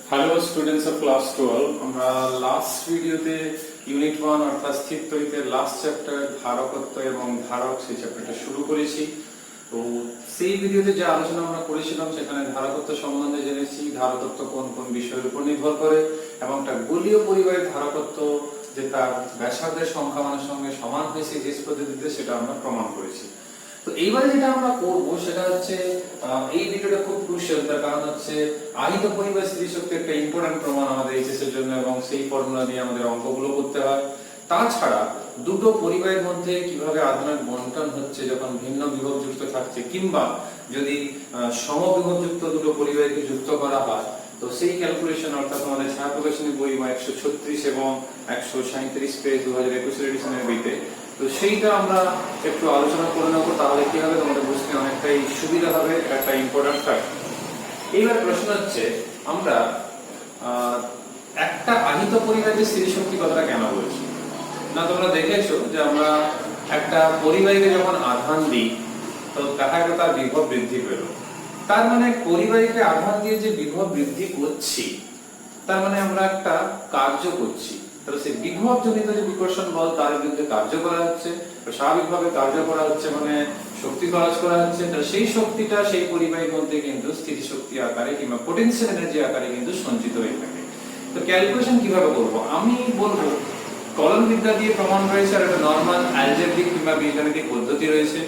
Hello students of class 12 আমরা last ভিডিওতে unit 1 অর্থাৎ স্থির তড়িতের লাস্ট চ্যাপ্টার ধারকত্ব এবং ধারক সেই চ্যাপ্টারটা শুরু করেছি। তো সেই ভিডিওতে যে আলোচনা আমরা করেছিলাম সেখানে ধারকত্ব সম্বন্ধে জেনেছি, ধারকত্ব কোন কোন বিষয়ের উপর নির্ভর করে এবং একটা গোলীয় পরিবারের ধারকত্ব যে তার ব্যাসার্ধের সংখ্যা মানের সঙ্গে সমান হয়েছে যে পদ্ধতিতে সেটা আমরা প্রমাণ করেছি। তো এইবারে যেটা আমরা করব সেটা হচ্ছে এই ভিডিওটা খুব ক্রুশিয়াল, তার কারণ হচ্ছে আহিত পরিবার স্থিতিশক্তি একটা ইম্পর্টেন্ট প্রমাণ আমাদের এইচএস এর জন্য এবং সেই ফর্মুলা দিয়ে আমাদের অঙ্কগুলো করতে হয়। তাছাড়া দুটো পরিবারের মধ্যে কিভাবে আধানের বণ্টন হচ্ছে যখন ভিন্ন বিভব যুক্ত থাকছে, কিংবা যদি সমবিভবযুক্ত দুটো পরিবারকে যুক্ত করা হয় তো সেই ক্যালকুলেশন অর্থাৎ আমাদের ছায়া প্রকাশনী বই 136 এবং 137 পেজ 2021 এডিশনের বইতে, তো সেইটা আমরা একটু আলোচনা করে নেবো। তাহলে কি হবে, তোমাদের বুঝতে অনেকটাই সুবিধা হবে, একটা ইম্পর্টেন্ট ফ্যাক্ট। এইবার প্রশ্ন হচ্ছে আমরা একটা আহিত পরিবারের স্থিতিশক্তি কথাটা কেন বলছি না, তোমরা দেখেছো যে আমরা একটা পরিবাহীকে যখন আধান দিই তো দেখা গেল তার বিভব বৃদ্ধি পেল। তার মানে পরিবাহীকে আধান দিয়ে যে বিভব বৃদ্ধি করছি তার মানে আমরা একটা কার্য করছি। তাহলে সেই বিভব জনিত যে বিকর্ষণ বল তার বিরুদ্ধে কার্য করা হচ্ছে, স্বাভাবিকভাবে কার্য করা হচ্ছে মানে শক্তি খরচ করা হচ্ছে। তাহলে সেই শক্তিটা সেই পরিবাহীর মধ্যে কিন্তু স্থিতিশক্তি আকারে কিংবা পোটেনশিয়াল এনার্জি আকারে কিন্তু সঞ্চিত হয়ে থাকে। তো ক্যালকুলেশন কিভাবে করব, আমি বলবো কলন বিদ্যা দিয়ে প্রমাণ রয়েছে আর একটা নরমাল অ্যালজেব্রিক কিংবা বীজগণিতিক পদ্ধতি রয়েছে।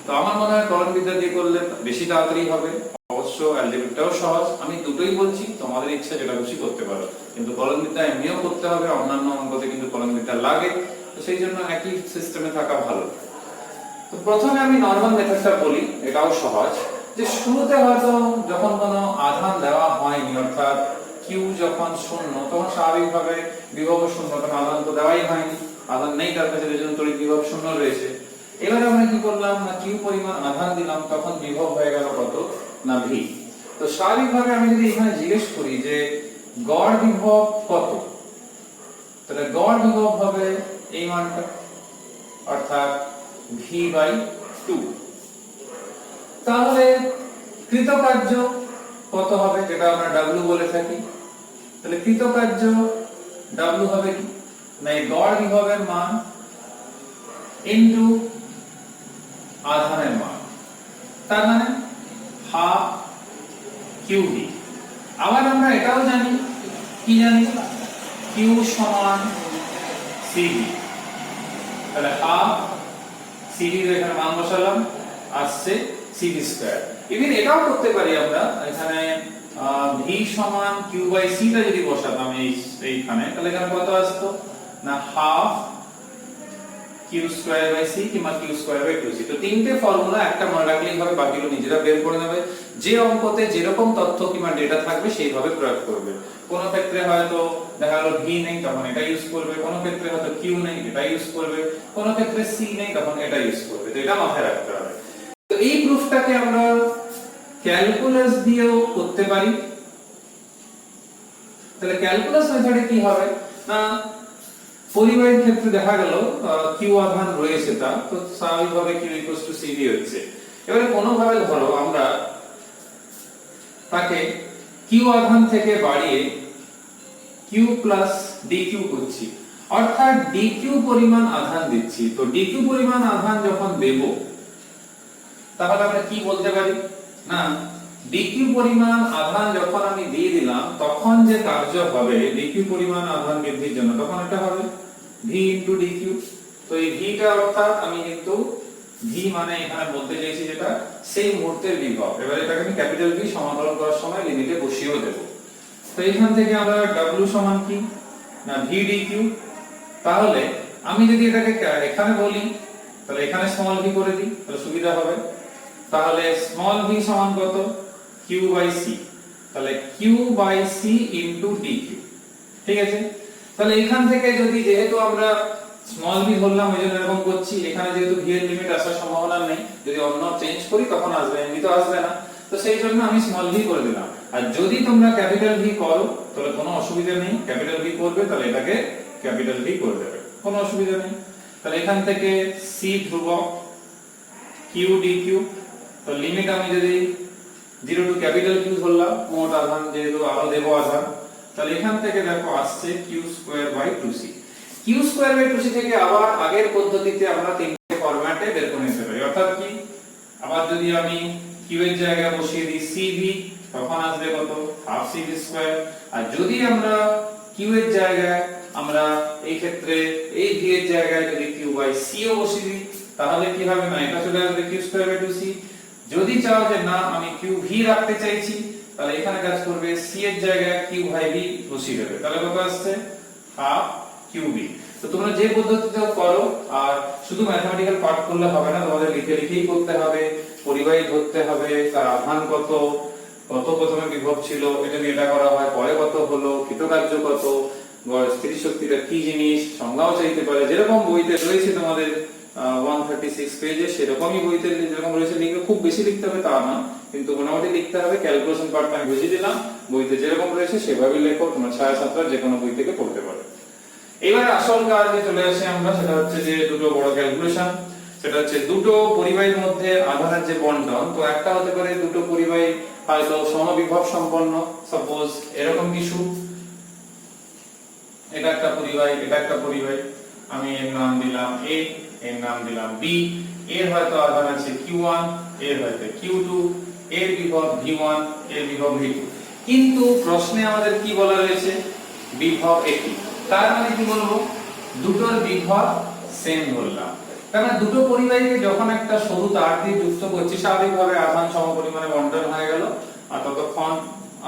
তো আমার মনে হয় কলন বিদ্যা দিয়ে করলে বেশি তাড়াতাড়ি হবে। অবশ্য অ্যালজেব্রিকটাও সহজ, আমি দুটোই বলছি, তোমাদের ইচ্ছা যেটা খুশি করতে পারো। কিন্তু কলন বিদ্যা এমনিও করতে হবে, অন্যান্য অঙ্কতে কিন্তু কলন বিদ্যা লাগে, তো সেই জন্য একই সিস্টেমে থাকা ভালো। তো প্রথমে আমি নরমাল মেথডটা বলি, এটাও সহজ। যে শুরুতে হয়তো যখন কোনো আধান দেওয়া হয়নি অর্থাৎ কিউ যখন শূন্য তখন স্বাভাবিকভাবে বিভব শূন্য, কারণ আধান তো দেওয়াই হয়নি, আধান নেই তার কাছে, এর জন্য তড়িৎ বিভব শূন্য রয়েছে। এবারে আমরা কি করলাম না, কিউ পরিমাণ আধান দিলাম, তখন বিভব হয়ে গেল কত না ভি। তো স্বাভাবিকভাবে আমি যদি এখানে জিজ্ঞেস করি যে গড় বিভব কত, তাহলে গড় বিভব হবে এই মানটা অর্থাৎ v/2। তাহলে কৃতকার্য কত হবে, যেটা আমরা w বলে থাকি। তাহলে কৃতকার্য w হবে কি না, এই গড় বিভবের মান ইনটু আধানের মান, তার মানে হাফ qv। আবার আমরা এটাও জানি, কি জানি, q সমান cv। তাহলে হাফ cv এর এখানে মান বসালাম, আসছে cv স্কয়ার। ইভেন এটাও করতে পারি আমরা, এখানে v সমান q/c টা যদি বসাতাম এইখানে, তাহলে এখানে কত আসতো না হাফ q²/c কিংবা q²/2c। তো তিনটে ফর্মুলা একটা মনে রাখলেই হবে, বাকিগুলো নিজেরা বের করে নেবে। যে অঙ্কতে যেরকম তথ্য কিংবা ডেটা থাকবে সেইভাবে প্রয়োগ করবে। কোন ক্ষেত্রে হয়তো দেখা গেল v নেই তখন এটা ইউজ করবে, কোন ক্ষেত্রে হয়তো q নেই এটা ইউজ করবে, কোন ক্ষেত্রে c নেই তখন এটা ইউজ করবে। তো এটা মাথায় রাখতে হবে। তো এই প্রুফটাকে আমরা ক্যালকুলাস দিয়েও করতে পারি। তাহলে ক্যালকুলাস মেথডে কি হবে না, পরিবাহীর ক্ষেত্রে দেখা গেল কিউ আধান রয়েছে, তা তো স্বাভাবিকভাবে কিউ cv হচ্ছে। এবারে কোনোভাবে ধরো আমরা তাকে কিউ আধান থেকে বাড়িয়ে কিউ প্লাস dq করছি, অর্থাৎ dq পরিমাণ আধান দিচ্ছি। তো dq পরিমাণ আধান যখন দেব তাহলে আমরা কি বলতে পারি না, dq পরিমাণ আধান যখন আমি দিয়ে দিলাম তখন যে কার্য হবে dq পরিমাণ আধান বৃদ্ধির জন্য, তখন এটা হবে v * dq। তো এই v টা অর্থাৎ আমি কিন্তু v মানে এখানে বলতে চাইছি যেটা সেই মুহূর্তের বিভব। এবারে এটাকে আমি ক্যাপিটাল V সমাকলন করার সময় লিমিটে বসিয়েও দেব। তো এখান থেকে আমরা w সমান কি না v dq। তাহলে আমি যদি এটাকে এখানে বলি তাহলে এখানে স্মল v করে দিই, তাহলে সুবিধা হবে। তাহলে স্মল v সমান কত q/c, তাহলে q/c * dq। ঠিক আছে, তাহলে এখান থেকে যদি যেহেতু আমরা স্মল v ধরলাম এজন্য এরকম করছি, এখানে যেহেতু v এর লিমিট আসার সম্ভাবনা নেই, যদি অন্য চেঞ্জ করি তখন আসবে, এমনি তো আসবে না, তো সেই জন্য আমি স্মল v করে দিলাম। আর যদি তোমরা ক্যাপিটাল V করো তাহলে কোনো অসুবিধা নেই, ক্যাপিটাল V করবে তাহলে এটাকে ক্যাপিটাল V করে দেবে, কোনো অসুবিধা নেই। তাহলে এখান থেকে c ধ্রুবক q dq, তো লিমিট আমি যদি 0 টু ক্যাপিটাল Q ধরলাম, মোট আধান যেহেতু আরো দেব আধান, তাহলে এখান থেকে দেখো আসছে q²/2c। q²/2c থেকে আবার আগের পদ্ধতিতে আমরা তিনটে ফরম্যাটে বের করে নিতে পারি। অর্থাৎ কি, আবার যদি আমি q এর জায়গায় বসিয়ে দিই cv, তখন আসবে কত, 12cv²। আর যদি আমরা q এর জায়গায় আমরা এই ক্ষেত্রে এই v এর জায়গায় যদি q/c ও বসিয়ে দিই, তাহলে কি হবে না, এটা চলে আসবে q²/2c। যদি চাও যে না আমি qv রাখতে চাইছি, তাহলে এখানে কাজ করবে c এর জায়গায় q/v বসিয়ে দেবে, তাহলে কত আসছে 12qv। তো তোমরা যে পদ্ধতিতে করো, আর শুধু ম্যাথমেটিক্যাল পার্ট করলে হবে না, তোমাদের লিখে লিখেই করতে হবে, পরিবাহী ধরতে হবে, তার আধান কত, কত প্রথমে বিভব ছিল, এটা নিয়ে এটা করা হয়, পরে কত হলো, কৃতকার্য কত, স্থির শক্তিটা কি জিনিস, সংজ্ঞাও চাইতে পারে, যেরকম বইতে রয়েছে তোমাদের 136 পেজে, সেরকমই বইতে যেরকম রয়েছে লিখবে। খুব বেশি লিখতে হবে তা না, কিন্তু মোটামুটি লিখতে হবে। ক্যালকুলেশন পার্টটা আমি বুঝিয়ে দিলাম, বইতে যেরকম রয়েছে সেভাবেই লেখো, তোমরা 6-7 যে কোনো বই থেকে পড়তে পারো। এবারে আসল কাজে চলে আসি আমরা, সেটা হচ্ছে যে দুটো বড় ক্যালকুলেশন, সেটা হচ্ছে দুটো পরিবাহীর মধ্যে আধানের যে বন্টন। তো একটা হতে পারে দুটো পরিবাহী হয়তো সমবিভব সম্পন্ন, সাপোজ এরকম কিছু, এটা একটা পরিবাহী, এটা একটা পরিবাহী, আমি এর নাম দিলাম a, এর নাম দিলাম b, এর হয়তো আধান আছে q1, এর হয়তো q2, এর বিভব v1, এর বিভব v2। কিন্তু প্রশ্নে আমাদের কি বলা রয়েছে, বিভব একই। তার মানে কি বলবো, দুটোর বিভব সেম ধরলাম। কারণ দুটো পরিবাহীকে যখন একটা সরু তার দিয়ে যুক্ত করছি, স্বাভাবিকভাবে আধান সমপরিমাণে বন্টন হয়ে গেল, আর ততক্ষণ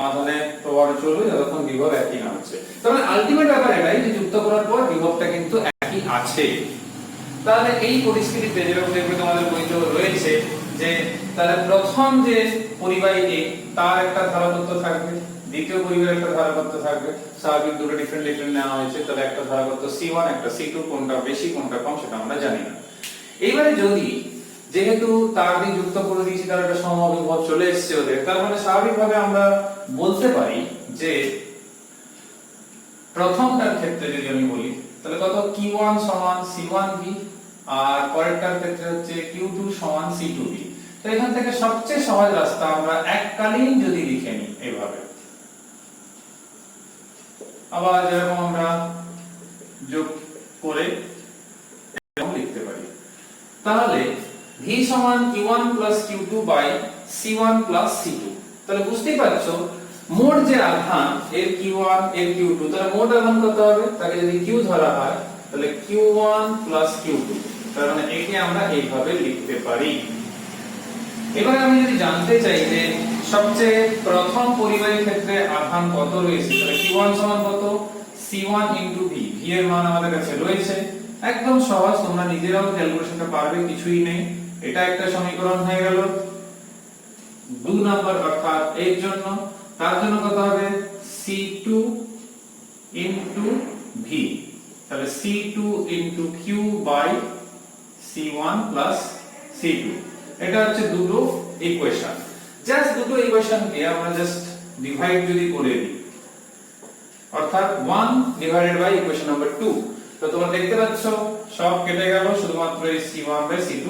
আধানে প্রবাহ চলবে যতক্ষণ বিভব একই না হচ্ছে। তাহলে আলটিমেট ব্যাপার এটাই যে যুক্ত করার পর বিভবটা কিন্তু একই আছে। তাহলে এই পরিস্থিতিতে যেরকম দেখবে তোমাদের বইতে রয়েছে যে তাহলে প্রথম যে পরিবাহী তার একটা ধারকত্ব থাকবে, দ্বিতীয় পরিবাহীর একটা ধারকত্ব থাকবে, স্বাভাবিক দুটো ডিফারেন্ট নেওয়া হয়েছে, তাহলে একটা ধারকত্ব C1, একটা C2, কোনটা বেশি কোনটা কম সেটা আমরা জানি না। এইবারে যদি যেহেতু তার দিয়ে যুক্ত করে দিয়েছি, তার একটা সমবিভব চলে এসেছে ওদের, তার মানে স্বাভাবিকভাবে আমরা বলতে পারি যে প্রথমটার ক্ষেত্রে যদি আমি বলি, তাহলে কত, q1 সমান c1v, আর পরেরটার ক্ষেত্রে হচ্ছে q2 সমান c2v। তো এখান থেকে সবচেয়ে সহজ রাস্তা আমরা এককালীন যদি লিখে নিই এইভাবে, আবার যেরকম আমরা যোগ করে এরকম লিখতে পারি, তাহলে v সমান q1 q2 c1 c2। তাহলে বুঝতেই পারছো মোট যে আধান এর q1 এর q2, তাহলে মোট আধান কত হবে, তাকে যদি q ধরা হয় তাহলে q1 q2, তার মানে একে আমরা এইভাবে লিখতে পারি। এবার আমি যদি জানতে চাই যে সবচেয়ে প্রথম পরিবাহীর ক্ষেত্রে আধান কত রয়েছে, তাহলে q1 সমান কত, c1 v, v এর মান আমাদের কাছে রয়েছে, একদম সহজ, তোমরা নিজেরাও ক্যালকুলেশনটা পারবে, কিছুই নেই। এটা একটা সমীকরণ হয়ে গেল 2 নাম্বার, অর্থাৎ এর জন্য, তার জন্য কত হবে c2 v, তাহলে c2 q c1 c2। এটা হচ্ছে দুটো ইকুয়েশন, জাস্ট দুটো ইকুয়েশনকে আমরা জাস্ট ডিভাইড যদি করে দিই, অর্থাৎ 1 ডিভাইডেড বাই ইকুয়েশন নাম্বার 2, তো তোমরা দেখতে পাচ্ছ সব কেটে গেল, শুধুমাত্র এই c1/c2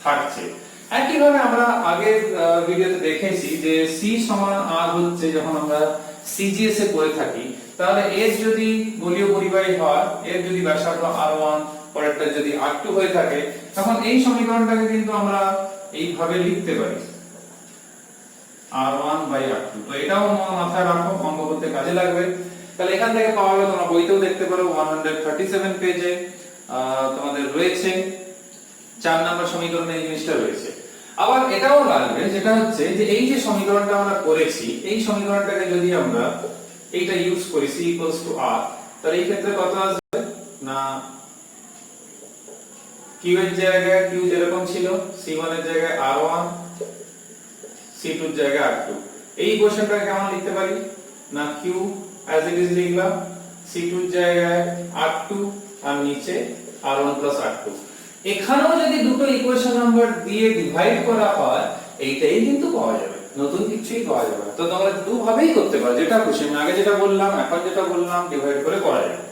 থাকছে। একইভাবে আমরা আগের ভিডিওতে দেখেছি যে c সমান r হচ্ছে, যখন আমরা CGS এ করে থাকি, তাহলে এর যদি গোলীয় পরিবাহী হয়, এর যদি ব্যাসার্ধ r1, পরেরটা যদি r2 হয়ে থাকে, তখন এই সমীকরণটাকে কিন্তু আমরা এইভাবে লিখতে পারি r1/r2। তো এটাও মাথায় রাখো, অঙ্ক করতে কাজে লাগবে। তাহলে এখান থেকে পাওয়া গেল, তোমরা বইতেও দেখতে পারো 137 পেজে তোমাদের রয়েছে 4 নাম্বার সমীকরণে এই জিনিসটা রয়েছে। আবার এটাও লাগবে, যেটা হচ্ছে যে এই যে সমীকরণটা আমরা করেছি, এই সমীকরণটাকে যদি আমরা এইটা ইউজ করি c r, তাহলে এই ক্ষেত্রে কত আসবে না, q এর জায়গায় q যেরকম ছিল, c1 এর জায়গায় r1, c2 এর জায়গায় r2। এই ইকুয়েশনটাকে কেমন লিখতে পারি না, q as it is লিখলাম, c2 এর জায়গায় r2, আর নিচে r1 r2। এখানেও যদি দুটো ইকুয়েশন নাম্বার দিয়ে ডিভাইড করা হয়, এইটাই কিন্তু পাওয়া যাবে, নতুন কিছুই পাওয়া যাবে। তো তোমরা দুভাবেই করতে পারো, যেটা খুশি, আমি আগে যেটা বললাম এখন যেটা বললাম, ডিভাইড করে করা যাবে।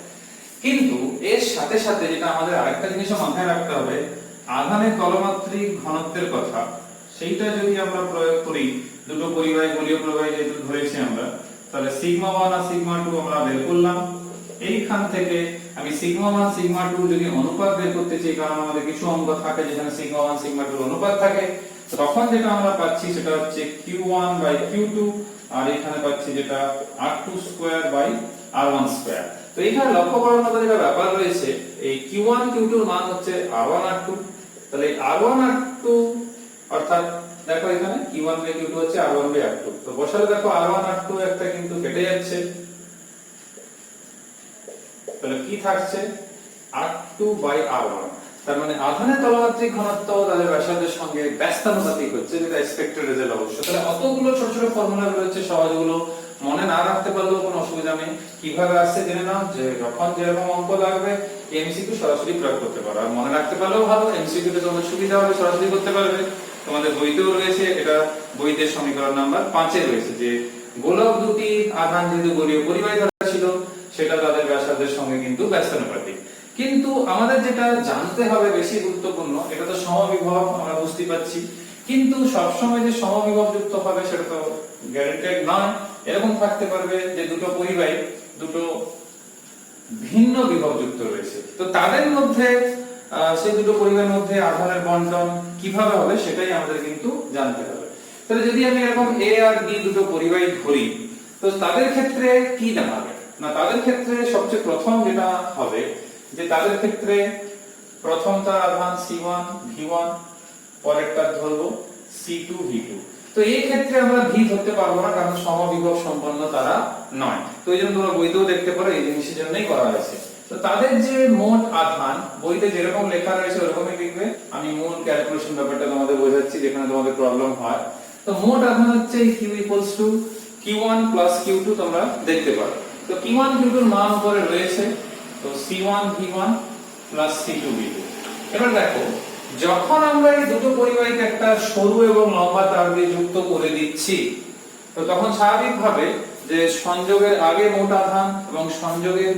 কিন্তু এর সাথে সাথে যেটা আমাদের আরেকটা জিনিসও মাথায় রাখতে হবে, আধানের তলমাত্রিক ঘনত্বের কথা, সেইটা যদি আমরা প্রয়োগ করি, দুটো পরিবাহী গোলীয় প্রবাহী যেহেতু ধরেছি আমরা, তাহলে সিগমা 1 আর সিগমা 2 আমরা বের করলাম। এইখান থেকে আমি সিগমা 1 সিগমা 2 যদি অনুপাত বের করতে চাই, কারণ আমাদের কিছু অঙ্ক থাকে যেখানে সিগমা 1 সিগমা 2 অনুপাত থাকে, তখন যেটা আমরা পাচ্ছি সেটা হচ্ছে q1 বাই q2, আর এখানে পাচ্ছি যেটা r2 square by r1 square. তো এখানে লক্ষ্য করার মতো যেটা ব্যাপার রয়েছে, এই q1 q2 এর মান হচ্ছে r1 r2, তাহলে r1 r2 অর্থাৎ দেখো এখানে q1 বাই q2 হচ্ছে r1 বাই r2, তো বসালে দেখো r1 r2 একটা কিন্তু কেটে যাচ্ছে, তাহলে কি থাকছে r2 বাই r1। তার মানে আধানের তলমাত্রিক ঘনত্ব তাদের ব্যাসার্ধের সঙ্গে ব্যস্তানুপাতিক হচ্ছে, যেটা এক্সপেক্টেড রেজাল্ট অবশ্য। তাহলে অতগুলো ছোট ছোট ফর্মুলা রয়েছে, সহজগুলো মনে না রাখতে পারলেও কোনো অসুবিধা নেই। কিভাবে আসছে জেনে নাও, যে যখন যেরকম অঙ্ক লাগবে এমসিকিউ সরাসরি প্রয়োগ করতে পারো, আর মনে রাখতে পারলেও ভালো, এমসিকিউ তে তোমাদের সুবিধা হবে, সরাসরি করতে পারবে। তোমাদের বইতেও রয়েছে, এটা বইতে সমীকরণ নাম্বার 5 এ রয়েছে, যে গোলক দুটি আধান যেহেতু গোলীয় পরিবাহী ধারা ছিল, সেটা তাদের ব্যাসার্ধের সঙ্গে কিন্তু ব্যস্তানুপাতিক। কিন্তু আমাদের যেটা জানতে হবে বেশি গুরুত্বপূর্ণ, এটা তো সমবিভব আমরা বুঝতে পারছি, কিন্তু সবসময় যে সমবিভব যুক্ত হবে সেটা তো গ্যারান্টেড নয়। এরকম থাকতে পারবে যে দুটো পরিবাহী দুটো ভিন্ন বিভব যুক্ত রয়েছে, তো তাদের মধ্যে সেই দুটো পরিবাহের মধ্যে আধানের বন্টন কিভাবে হবে সেটাই আমাদের কিন্তু জানতে হবে। তাহলে যদি আমি এরকম a আর b দুটো পরিবাহী ধরি, তো তাদের ক্ষেত্রে কি দাঁড়াবে না, তাদের ক্ষেত্রে সবচেয়ে প্রথম যেটা হবে, যে তাদের ক্ষেত্রে প্রথমটা আধান C1 V1, পরেরটা ধরবো C2 V2। তো এই ক্ষেত্রে আমরা V ধরতে পারবো না, কারণ সমবিভব সম্পন্ন তারা নয়। তো এই জন্য তোমরা বইতেও দেখতে পারো এই জিনিসের জন্যই করা হয়েছে। তো তাদের যে মোট আধান বইতে যেরকম লেখা রয়েছে ওরকমই লিখবে, আমি মূল ক্যালকুলেশন ব্যাপারটা তোমাদের বোঝাচ্ছি যেখানে তোমাদের প্রবলেম হয়। তো মোট আধান হচ্ছে Q equals to Q1 plus Q2, তোমরা দেখতে পারো। তো Q1 Q2 এর মান উপরে রয়েছে, তো C1 V1 plus C2 V2। এবার দেখো, যখন আমরা এই দুটো পরিবাহীকে একটা সরু এবং লম্বা তার দিয়ে যুক্ত করে দিচ্ছি, তো তখন স্বাভাবিকভাবে যে সংযোগের আগে মোট আধান এবং সংযোগের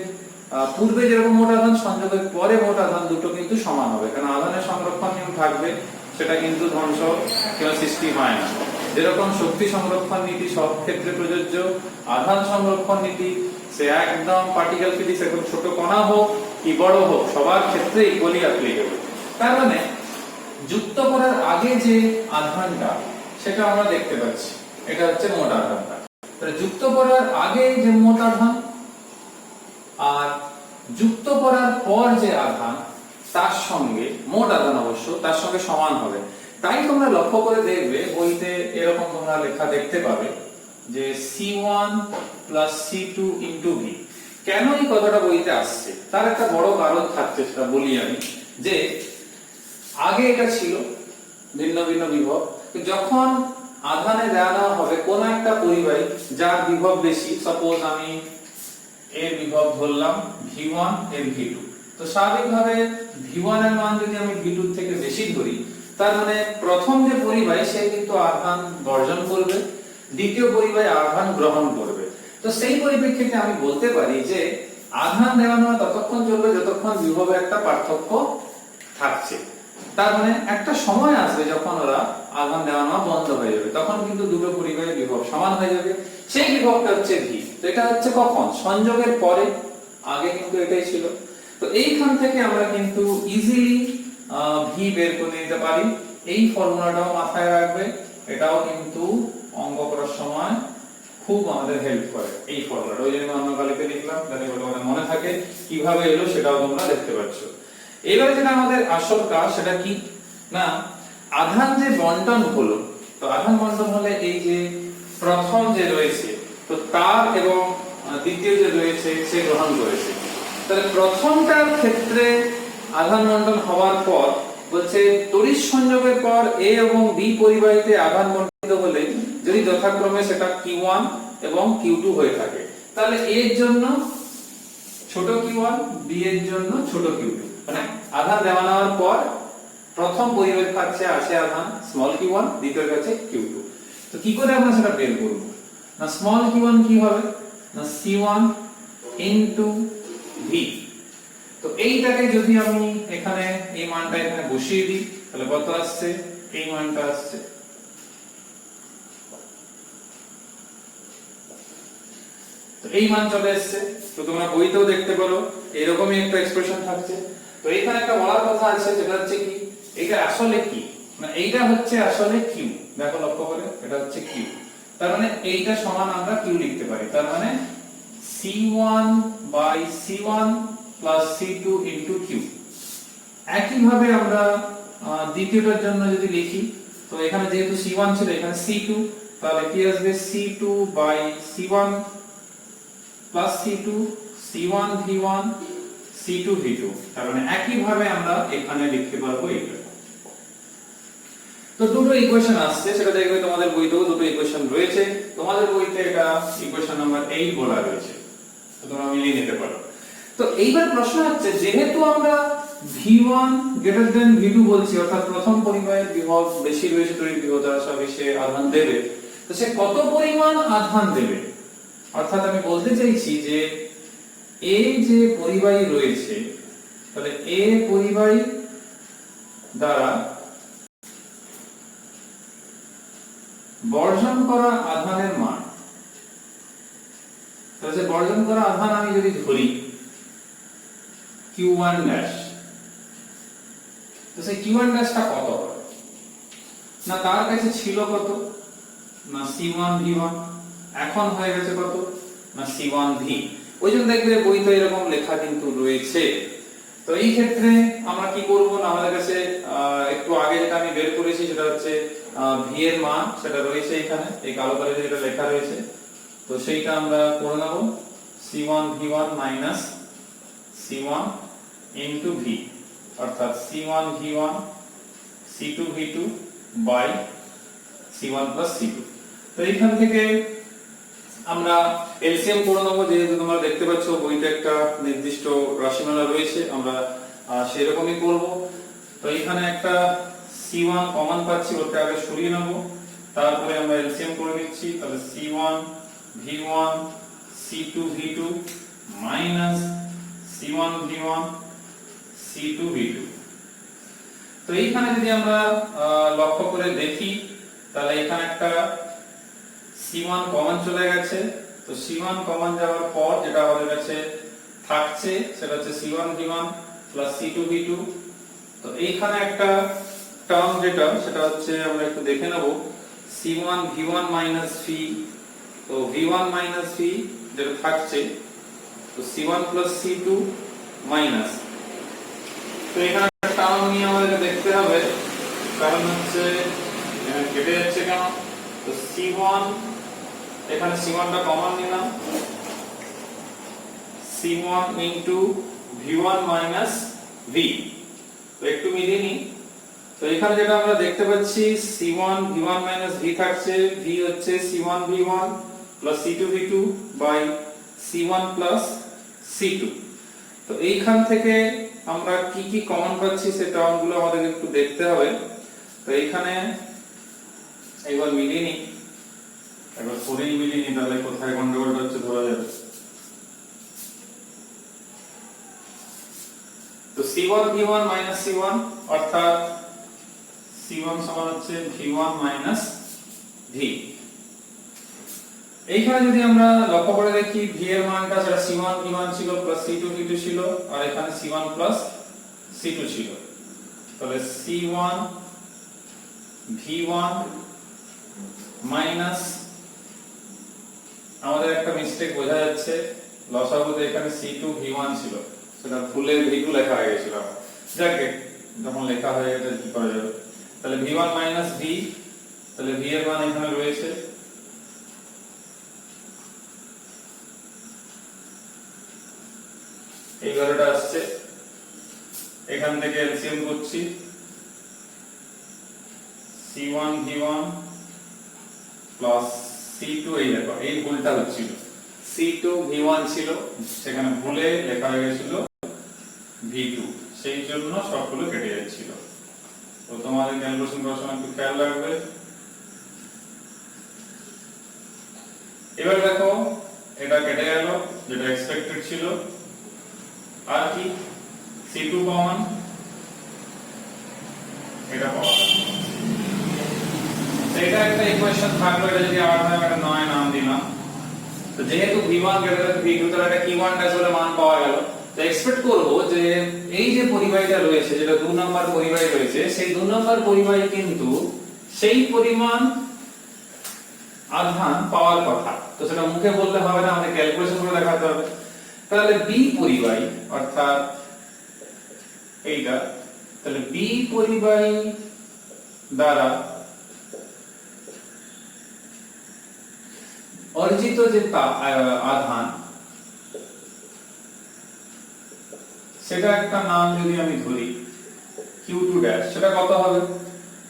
পূর্বে যেরকম মোট আধান, সংযোগের পরে মোট আধান দুটো কিন্তু সমান হবে, কারণ আধানের সংরক্ষণ নিয়ম থাকবে, সেটা কিন্তু ধ্বংস কিংবা সৃষ্টি হয় না। যেরকম শক্তি সংরক্ষণ নীতি সব ক্ষেত্রে প্রযোজ্য, আধান সংরক্ষণ নীতি সে একদম পার্টিকেল ফিজিক্স একদম ছোট কণা হোক কি বড় হোক সবার ক্ষেত্রে ইকুয়ালি অ্যাপ্লিকেবল। তার মানে যুক্ত করার আগে যে আধানটা সেটা আমরা দেখতে পাচ্ছি, এটা হচ্ছে মোট আধানটা। তাহলে যুক্ত করার আগে যে মোট আধান আর যুক্ত করার পর যে আধান, তার সঙ্গে মোট আধান অবশ্য তার সঙ্গে সমান হবে। তাই তোমরা লক্ষ্য করে দেখবে বইতে এরকম তোমরা লেখা দেখতে পাবে যে C1 plus C2 into V। কেন এই কথাটা বইতে আসছে তার একটা বড় কারণ থাকছে, সেটা বলি আমি। যে আগে এটা ছিল ভিন্ন ভিন্ন বিভব, যখন আধানে দেওয়া হবে কোন একটা পরিবাহী যার বিভব বেশি, সাপোজ আমি এর বিভব ধরলাম V1 এর V2, তো স্বাভাবিকভাবে V1 এর মান যদি আমি V2 থেকে বেশি ধরি, তার মানে প্রথম যে পরিবাহী সে কিন্তু আধান বর্জন করবে, দ্বিতীয় পরিবাহী আধান গ্রহণ করবে। তো সেই পরিপ্রেক্ষিতে আমি বলতে পারি যে আধান দেওয়ানো ততক্ষণ চলবে যতক্ষণ বিভবের একটা পার্থক্য থাকছে। তার মানে একটা সময় আসবে যখন ওরা আধান দেওয়ানো বন্ধ হয়ে যাবে, তখন কিন্তু দুটো পরিবাহীর বিভব সমান হয়ে যাবে, সেই বিভবটা হচ্ছে V। তো এটা হচ্ছে কখন, সংযোগের পরে, আগে কিন্তু এটাই ছিল। তো এইখান থেকে আমরা কিন্তু ইজিলি V বের করে নিতে পারি। এই ফর্মুলাটাও মাথায় রাখবে, এটাও কিন্তু অঙ্ক করার সময় খুব আমাদের হেল্প করে এই ফর্মুলাটা। ওই জন্য অন্য কালিতে লিখলাম যাতে তোমাদের মনে থাকে, কিভাবে এলো সেটাও তোমরা দেখতে পাচ্ছ। এবারে যেটা আমাদের আসল কাজ সেটা কি না, আধান যে বন্টন হলো, তো আধান বন্টন হলে এই যে প্রথম যে রয়েছে, তো তার এবং দ্বিতীয় যে রয়েছে সে গ্রহণ করেছে। তাহলে প্রথমটার ক্ষেত্রে আধান বন্টন হওয়ার পর বলছে তড়িৎ সংযোগের পর A এবং B পরিবাহীতে আধান বন্টিত হলে যদি যথাক্রমে সেটা Q1 এবং Q2 হয়ে থাকে, তাহলে A এর জন্য ছোট Q1, B এর জন্য ছোট Q2। মানে আধান দেওয়া নেওয়ার পর প্রথম পরিবাহীর কাছে আসে আধান স্মল Q1, দ্বিতীয় কাছে Q2। তো কি করে আমরা সেটা বের করব না, স্মল Q1 কি হবে না C1 ইনটু V। তো এইটাকে যদি আমি এখানে এই মানটা এখানে বসিয়ে দিই, তাহলে কত আসছে, এই মানটা আসছে তো এই মান চলে এসেছে। তো তোমরা বইতেও দেখতে পারো এরকমই একটা এক্সপ্রেশন থাকছে। তো এখানে একটা বলার কথা আছে, যেটা হচ্ছে কি, এটা আসলে কি, মানে এইটা হচ্ছে আসলে কিউ। দেখো লক্ষ্য করে, এটা হচ্ছে কিউ। তার মানে এইটা সমান আমরা কিউ লিখতে পারি। তার মানে C1 by C1 plus C2 into Q. একই ভাবে আমরা দ্বিতীয়টার জন্য যদি লিখি, তো এখানে যেহেতু C1 ছিল, এখানে C2, তাহলে কি আসবে C2 by C1 plus C2 C1 V1 C2 V2। তার মানে একই ভাবে আমরা এখানে লিখতে পারবো এটা। তো দুটো ইকুয়েশন আসছে, সেটা দেখবে তোমাদের বইতেও দুটো ইকুয়েশন রয়েছে। তোমাদের বইতে এটা ইকুয়েশন নাম্বার 8 বলা রয়েছে, তো তোমরা মিলিয়ে নিতে পারো। তো এইবার প্রশ্ন হচ্ছে, যেহেতু আমরা V1 গ্রেটার দেন V2 বলছি, অর্থাৎ প্রথম পরিবাহের বিভব বেশি রয়েছে তড়িৎ বিভব দ্বারা সে আধান দেবে, তো সে কত পরিমাণ আধান দেবে? অর্থাৎ আমি বলতে চাইছি যে A যে পরিবাহী রয়েছে, তাহলে A পরিবাহী দ্বারা বর্জন করা আধানের মান, তাহলে বর্জন করা আধান আমি যদি ধরি Q1 ড্যাশ, তো সেই Q1 ড্যাশটা কত হবে? না তার কাছে ছিল কত? না C1 V1, এখন হয়ে গেছে কত? না C1 V। ওই জন্য দেখবে বইতে এরকম লেখা কিন্তু রয়েছে। তো এই ক্ষেত্রে আমরা কি করব না, আমাদের কাছে একটু আগে যেটা আমি বের করেছি সেটা হচ্ছে V এর মান, সেটা রয়েছে এখানে এই কালো কালিতে যেটা লেখা রয়েছে। তো সেইটা আমরা করে নেব C1 V1 minus C1 into V, অর্থাৎ C1 V1 C2 V2 by C1 plus C2। তো এইখান থেকে আমরা এলসিএম করে নেব, যেহেতু তোমরা দেখতে পাচ্ছ বইতে একটা নির্দিষ্ট রাশিমালা রয়েছে, আমরা সেরকমই করব। তো এখানে একটা C1 কমন পাচ্ছি, ওটা আগে সরিয়ে নেব, তারপরে আমরা এলসিএম করে নিচ্ছি। তাহলে C1 V1 C2 V2 minus C1 V1 C2 V2। তো এইখানে যদি আমরা লক্ষ্য করে দেখি, তাহলে এখানে একটা C1 কমন চলে গেছে। তো C1 কমন যাওয়ার পর যেটা আমাদের কাছে থাকছে সেটা হচ্ছে C1 V1 plus C2 V2। তো এইখানে একটা টার্ম যেটা, সেটা হচ্ছে আমরা একটু দেখে নেব C1 V1 মাইনাস V। তো V1 মাইনাস V যেটা থাকছে, তো C1 প্লাস C2 মাইনাস, তো এখানে একটা টার্ম নিয়ে আমাদের দেখতে হবে, কারণ হচ্ছে এখানে কেটে যাচ্ছে কেন। তো C1, এখানে C1 টা কমন নিলাম, C1 into V1 minus V। তো একটু মিলিয়ে নিই। তো এখানে যেটা আমরা দেখতে পাচ্ছি C1 V1 মাইনাস V থাকছে, V হচ্ছে C1 V1 plus C2 V2 by C1 plus C2। তো এইখান থেকে আমরা কি কি কমন পাচ্ছি সেই টার্মগুলো আমাদের একটু দেখতে হবে। তো এইখানে একবার মিলিয়ে নিই, একবার সরিয়ে মিলিয়ে নিই, তাহলে কোথায় গন্ডগোলটা হচ্ছে ধরা যাবে। তো C1 V1 মাইনাস C1, অর্থাৎ C1 সমান হচ্ছে V1 মাইনাস V। এইখানে যদি আমরা লক্ষ্য করে দেখি V এর মানটা সেটা C1 V1 ছিল প্লাস C2 V2 ছিল, আর এখানে C1 প্লাস C2 ছিল। তাহলে C1 V1 মাইনাস, আমাদের একটা মিস্টেক বোঝা যাচ্ছে, লসাগুতে এখানে C2 V1 ছিল, সেটা ভুলে V2 লেখা হয়ে গেছিল। যাকে যখন লেখা হয়ে গেছে কি করা যাবে। তাহলে V1 মাইনাস V, তাহলে V এর মান এখানে রয়েছে এই ভ্যালুটা আসছে। এখান থেকে এলসিএম করছি, C1 V1 প্লাস C2, এই দেখো এই ভুলটা হচ্ছিল, C2 V1 ছিল, সেখানে ভুলে লেখা হয়ে গেছিল V2, সেই জন্য সবগুলো কেটে যাচ্ছিল। তো তোমাদের ক্যালকুলেশন করার সময় একটু খেয়াল রাখবে। এবার দেখো এটা কেটে গেল, যেটা এক্সপেক্টেড ছিল। আর কি C2 কমন, এটা কমন, এটা একটা ইকুয়েশন থাকলো। এটা যদি 8 হয়, এটা 9 নাম দিলাম। তো যেহেতু v1 v2 তাহলে এটা q1 ড্যাশ বলে মান পাওয়া গেল। তো এক্সপেক্ট করব যে এই যে পরিবাহীটা রয়েছে, যেটা 2 নম্বর পরিবাহী রয়েছে, সেই 2 নম্বর পরিবাহী কিন্তু সেই পরিমাণ আধান পাওয়ার কথা। তো সেটা মুখে বললে হবে না, আমাদের ক্যালকুলেশন করে দেখাতে হবে। তাহলে b পরিবাহী অর্থাৎ এইটা, তাহলে b পরিবাহী দ্বারা অর্জিত যে আধান, সেটা একটা নাম যদি আমি ধরি q2 ড্যাশ, সেটা কত হবে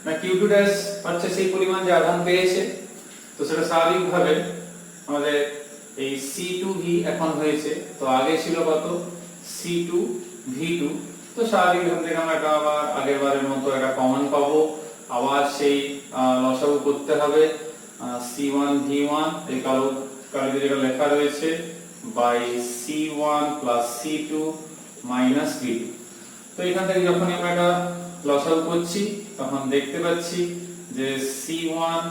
না q2 ড্যাশ হচ্ছে সেই পরিমাণ যে আধান পেয়েছে। তো সেটা স্বাভাবিকভাবে আমাদের এই c2v এখন হয়েছে, তো আগে ছিল কত c2v2। তো স্বাভাবিক এখান থেকে আমরা এটা আবার আগের বারের মতো একটা কমন পাবো, আবার সেই লসাগু করতে হবে c1v1 এই কালিতে যেটা লেখা রয়েছে by c1 plus c2 minus v2। তো এখান থেকে যখন আমরা এটা লসাগু করছি তখন দেখতে পাচ্ছি যে c1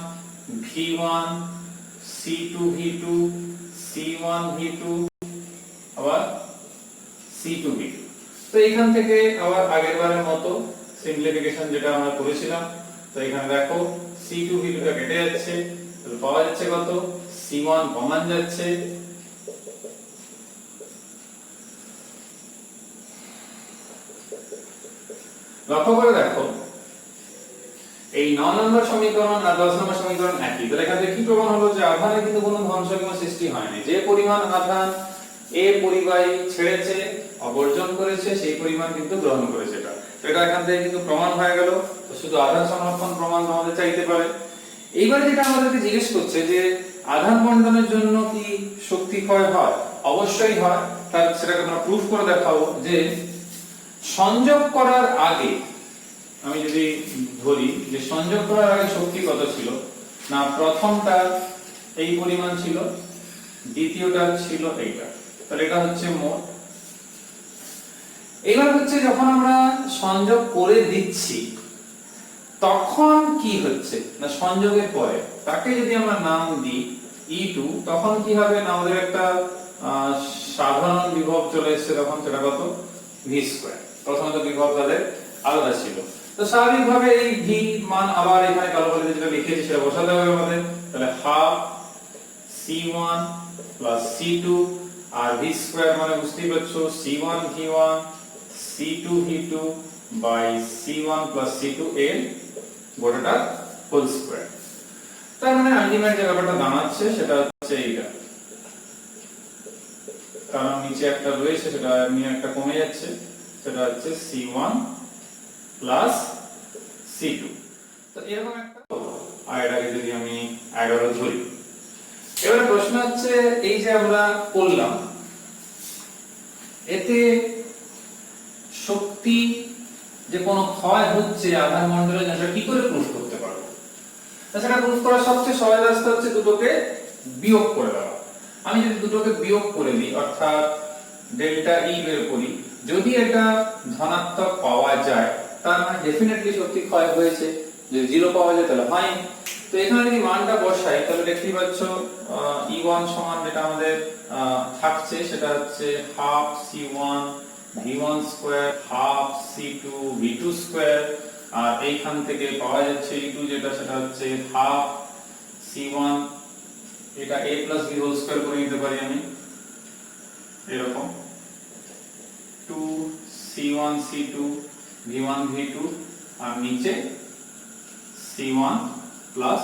v1 c2 v2 c1 v2 আবার c2 v2। তো এখান থেকে আবার আগের বারের মতো সিম্পলিফিকেশন যেটা আমরা করেছিলাম, তো এখানে দেখো c2 v2 টা কেটে যাচ্ছে, তাহলে পাওয়া যাচ্ছে কত c1 কমন যাচ্ছে, লক্ষ্য করে দেখো এই 9 নম্বর সমীকরণ আর 10 নম্বর সমীকরণ একই। তাহলে এখান থেকে কি প্রমাণ হলো যে আধানে কিন্তু কোনো ধ্বংস কিংবা সৃষ্টি হয়নি। যে পরিমাণ আধান এ পরিবাহী ছেড়েছে অবর্জন করেছে সেই পরিমাণ কিন্তু গ্রহণ করেছে এটা। তো এটা এখান থেকে কিন্তু প্রমাণ হয়ে গেল। তো শুধু আধান সংরক্ষণ প্রমাণ আমাদের চাইতে পারে। এইবার যেটা আমাদেরকে জিজ্ঞেস করছে যে আধান বণ্টনের জন্য কি শক্তি ক্ষয় হয়? অবশ্যই হয়। তাহলে সেটাকে আমরা প্রুফ করে দেখাবো যে সংযোগ করার আগে, আমি যদি ধরি যে সংযোগ করার আগে শক্তি কত ছিল না, প্রথমটা এই পরিমাণ ছিল, দ্বিতীয়টা ছিল এইটা, তাহলে এটা হচ্ছে মোট। এবার হচ্ছে যখন আমরা সংযোগ করে দিচ্ছি তখন কি হচ্ছে না, সংযোগের পরে তাকে যদি আমরা নাম দিই E2, তখন কি হবে না, আমাদের একটা সাধারণ বিভব চলে এসেছে, তখন সেটা কত v স্কয়ার। প্রথমত বিভব তাদের আলাদা ছিল, তো স্বাভাবিকভাবে এই v মান আবার এখানে কালো কালিতে যেটা লিখেছি সেটা বসাতে হবে আমাদের। তাহলে হাফ c1 প্লাস c2 আর v স্কয়ার মানে বুঝতেই পারছো c1 v1 c2 v2 by c1 plus c2 এর গোটাটা হোল স্কয়ার। তার মানে আলটিমেট যে ব্যাপারটা দাঁড়াচ্ছে সেটা হচ্ছে এইটা, কারণ নিচে একটা রয়েছে সেটা নিয়ে একটা কমে যাচ্ছে, সেটা হচ্ছে c1 প্লাস c2। তো এরকম একটা, আর এটাকে যদি আমি 11 ধরি। এবারে প্রশ্ন হচ্ছে এই যে আমরা করলাম এতে শক্তি যে কোনো ক্ষয় হচ্ছে আধান মণ্ডলের, সেটা কি করে প্রুফ করতে পারবো? সেটা প্রুফ করার সবচেয়ে সহজ রাস্তা হচ্ছে দুটোকে বিয়োগ করে দেওয়া। আমি যদি দুটোকে বিয়োগ করে দিই অর্থাৎ ডেল্টা ই বের করি, যদি এটা ধনাত্মক পাওয়া যায় তার মানে ডেফিনেটলি শক্তি ক্ষয় হয়েছে, যদি জিরো পাওয়া যায় তাহলে হয়নি। তো এখানে যদি মানটা বসাই তাহলে দেখতেই পাচ্ছ E1 সমান যেটা আমাদের থাকছে সেটা হচ্ছে half c1 v1 square half c2 v2 square, আর এইখান থেকে পাওয়া যাচ্ছে E2 যেটা সেটা হচ্ছে হাফ c1, এটা a plus b whole square করে নিতে পারি আমি এরকম 2 c1 c2 v1 v2 আর নিচে c1 প্লাস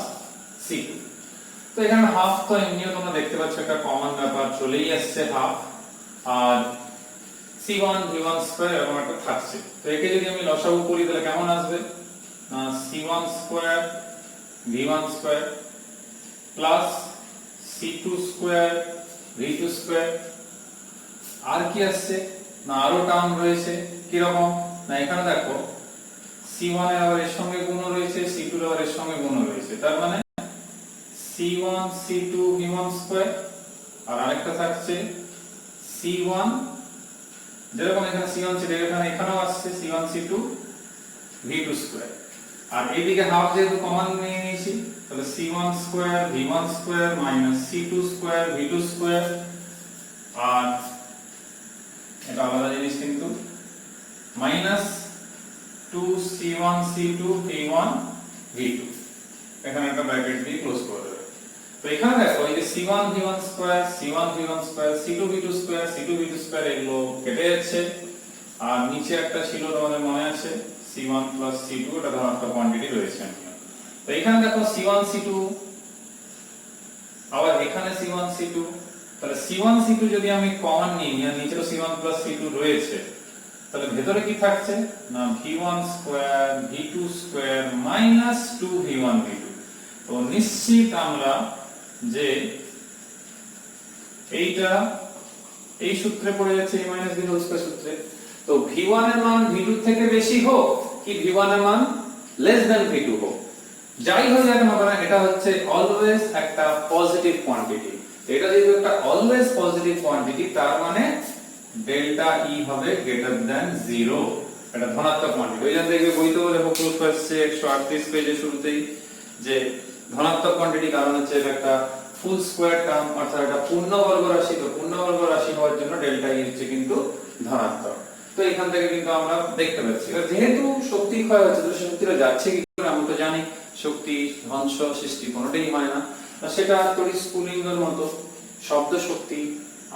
c2। তো এখানে হাফ তো এমনিও তোমরা দেখতে পাচ্ছ একটা কমন ব্যাপার চলেই আসছে হাফ, আর c1 v1 স্কয়ার এরকম একটা থাকছে। তো একে যদি আমি লসাগু করি তাহলে কেমন আসবে, c1 square v1 square plus c2 square v2 square. আর কি আসছে না, আরো টার্ম রয়েছে, কি রকম না, এখানে দেখো c1 এর আবার এর সঙ্গে গুণ রয়েছে, c2 এর আবার এর সঙ্গে গুণ রয়েছে, তার মানে c1 c2 v1 স্কয়ার, আর আরেকটা থাকছে c1 যেরকম এখানে c1 ছিল এখানেও আসছে c1 c2 v2 স্কয়ার, আর এইদিকে হাফ যেহেতু কমন নিয়ে নিয়েছি, তাহলে c1 square v1 square minus c2 square v2 square, আর এটা আলাদা জিনিস কিন্তু minus 2c1 c2 v1 v2, এখানে একটা ব্র্যাকেট দিয়ে ক্লোজ করে দেব। তো এখানে দেখো এই যে c1 v1 square c1 v1 square c2 v2 square c2 v2 square এগুলো কেটে যাচ্ছে, আর নিচে একটা ছিল তোমাদের মনে আছে c1 c2, এটা ধনাত্মক কোয়ান্টিটি রয়েছে। তো এখানে দেখো c1 c2, আবার এখানে c1 c2, তাহলে c1 c2 যদি আমি কমন নিই, আর নিচে তো c1 c2 রয়েছে, তাহলে ভেতরে কি থাকছে না v1 square v2 square minus 2v1 v2। তো নিশ্চিত আমরা যে এইটা এই সূত্রে পড়ে যাচ্ছে, এই মাইনাস v হোল স্কয়ার সূত্রে। তো v1 এর মান v2 থেকে বেশি হোক কি v1 এর মান লেস দ্যান v2 হোক, যাই হয়ে যাক না কেন এটা হচ্ছে অলওয়েজ একটা পজিটিভ কোয়ান্টিটি। এটা যেহেতু একটা অলওয়েজ পজিটিভ কোয়ান্টিটি, তার মানে ডেল্টা ই হবে গ্রেটার দ্যান 0, এটা ধনাত্মক কোয়ান্টিটি। ওই জন্য দেখবে বইতেও দেখো প্রুফ আসছে 138 পেজে শুরুতেই যে ধনাত্মক কোয়ান্টিটি, কারণ হচ্ছে এটা একটা ফুল স্কয়ার টার্ম, অর্থাৎ এটা পূর্ণবর্গ রাশি। তো পূর্ণবর্গ রাশি হওয়ার জন্য ডেল্টা ই হচ্ছে কিন্তু ধনাত্মক। তো এখান থেকে কিন্তু আমরা দেখতে পাচ্ছি যেহেতু শক্তি ক্ষয় হচ্ছে, তো শক্তিটা যাচ্ছে কি করে? আমরা তো জানি শক্তি ধ্বংস সৃষ্টি কোনোটাই হয় না, সেটা তড়িৎ স্ফুলিঙ্গের মতো শব্দ শক্তি,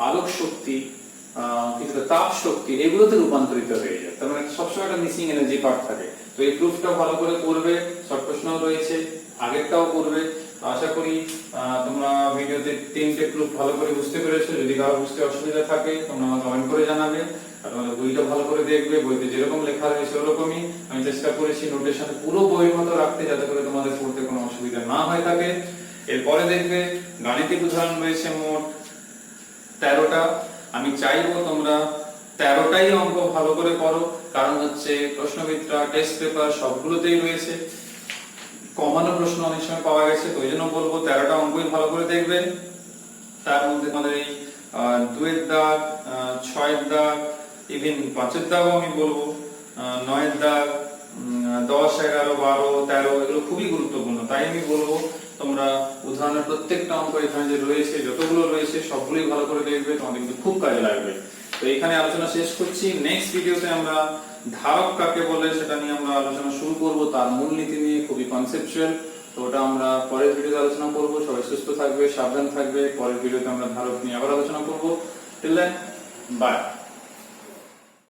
আলোক শক্তি, কিছুটা তাপ শক্তি এগুলোতে রূপান্তরিত হয়ে যায়। তার মানে সবসময় একটা মিসিং এনার্জি পার্ট থাকে। তো এই প্রুফটা ভালো করে করবে, শর্ট প্রশ্নও রয়েছে, আগেরটাও করবে। আশা করি তোমরা ভিডিওতে 3টে প্রুফ ভালো করে বুঝতে পেরেছো। যদি কারো বুঝতে অসুবিধা থাকে তোমরা আমাকে কমেন্ট করে জানাবে। আর তোমরা বইটা ভালো করে দেখবে, বইতে যেরকম লেখা রয়েছে ওরকমই আমি চেষ্টা করেছি নোটেশন পুরো বইয়ের মতো রাখতে, যাতে করে তোমাদের পড়তে কোনো অসুবিধা না হয়ে থাকে। এরপরে দেখবে গাণিতিক উদাহরণ রয়েছে মোট 13টা। আমি চাইবো তোমরা 13টাই অঙ্ক ভালো করে করো, কারণ হচ্ছে প্রশ্নবিদরা টেস্ট পেপার সবগুলোতেই রয়েছে, কমনও প্রশ্ন অনেক সময় পাওয়া গেছে। তো ওই জন্য বলবো 13টা অঙ্কই ভালো করে দেখবে। তার মধ্যে তোমাদের এই 2-এর দাগ, 6-এর দাগ, ইভেন 5-এর দাগও আমি বলবো, 9-এর দাগ, 10, 11, 12, 13 এগুলো খুবই গুরুত্বপূর্ণ। তাই আমি বলবো তোমরা উদাহরণের প্রত্যেকটা অঙ্ক এখানে যে রয়েছে, যতগুলো রয়েছে সবগুলোই ভালো করে দেখবে, তোমাদের কিন্তু খুব কাজে লাগবে। তো এখানে আলোচনা শেষ করছি। নেক্সট ভিডিওতে আমরা ধারক কাকে বলে সেটা নিয়ে আমরা আলোচনা শুরু করব, তার মূলনীতি নিয়ে, খুবই কনসেপচুয়াল। তো ওটা আমরা পরের ভিডিওতে আলোচনা করব। সবাই সুস্থ থাকবে, সাবধান থাকবে। পরের ভিডিওতে আমরা ধারক নিয়ে আবার আলোচনা করব। Till then, by.